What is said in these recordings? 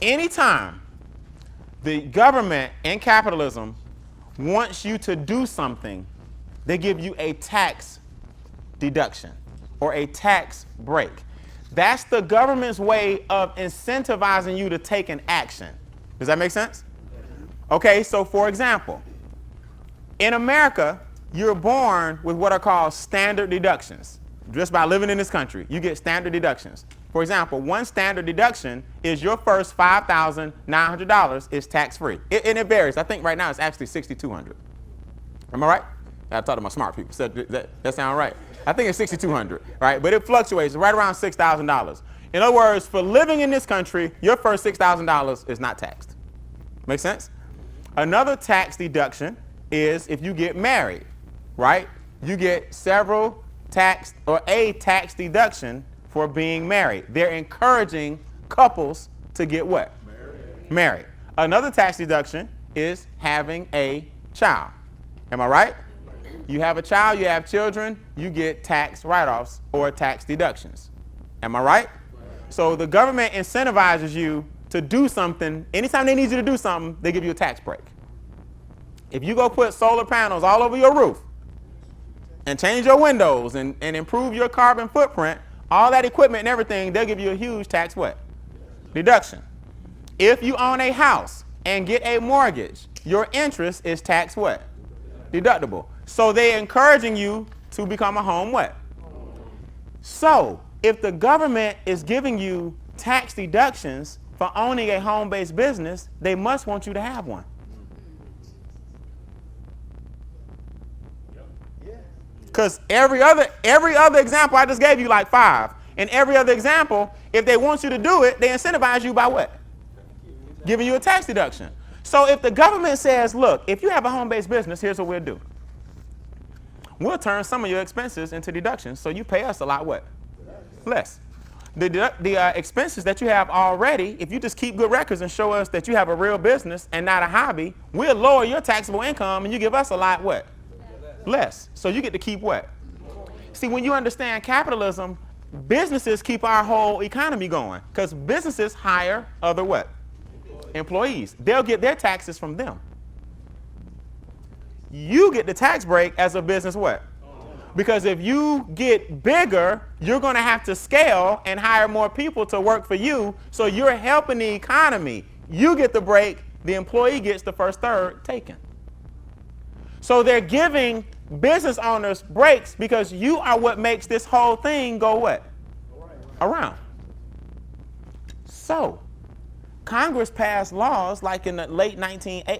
Anytime the government in capitalism wants you to do something, they give you a tax deduction or a tax break. That's the government's way of incentivizing you to take an action. Does that make sense? Okay, so for example, in America, you're born with what are called standard deductions. Just by living in this country, you get standard deductions. For example, one standard deduction is your first $5,900 is tax-free. And it varies. I think right now it's actually $6,200. Am I right? I talked to my smart people. So that sound right? I think it's $6,200, right? But it fluctuates right around $6,000. In other words, for living in this country, your first $6,000 is not taxed. Make sense? Another tax deduction is if you get married, right? You get several tax or a tax deduction for being married. They're encouraging couples to get what? Married. Another tax deduction is having a child. Am I right? You have a child, you have children, you get tax write-offs or tax deductions. Am I right? So the government incentivizes you to do something. Anytime they need you to do something, they give you a tax break. If you go put solar panels all over your roof and change your windows and improve your carbon footprint, all that equipment and everything, they'll give you a huge tax what? Deduction. If you own a house and get a mortgage, your interest is tax what? Deductible. So they're encouraging you to become a home what? So if the government is giving you tax deductions for owning a home-based business, they must want you to have one. Because every other example I just gave you, like 5, and every other example, if they want you to do it, they incentivize you by what? Giving you a tax deduction. So if the government says, look, if you have a home-based business, here's what we'll do. We'll turn some of your expenses into deductions, so you pay us a lot what? Less. The expenses that you have already, if you just keep good records and show us that you have a real business and not a hobby, we'll lower your taxable income and you give us a lot what? Less. So you get to keep what? See, when you understand capitalism, businesses keep our whole economy going because businesses hire other what? Employees. They'll get their taxes from them. You get the tax break as a business what? Because if you get bigger, you're going to have to scale and hire more people to work for you. So you're helping the economy. You get the break. The employee gets the first third taken. So they're giving business owners breaks because you are what makes this whole thing go what? Around. So Congress passed laws like in the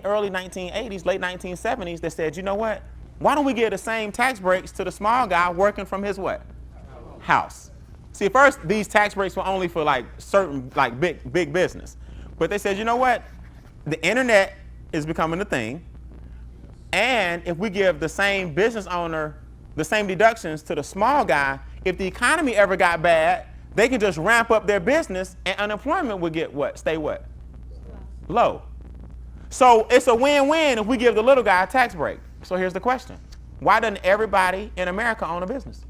early 1980s, late 1970s that said, you know what? Why don't we give the same tax breaks to the small guy working from his what? House. See, at first these tax breaks were only for like certain like big business. But they said, you know what? The internet is becoming a thing. And if we give the same business owner the same deductions to the small guy, if the economy ever got bad, they can just ramp up their business and unemployment would get what? Stay what? Low. So it's a win-win if we give the little guy a tax break. So here's the question. Why doesn't everybody in America own a business?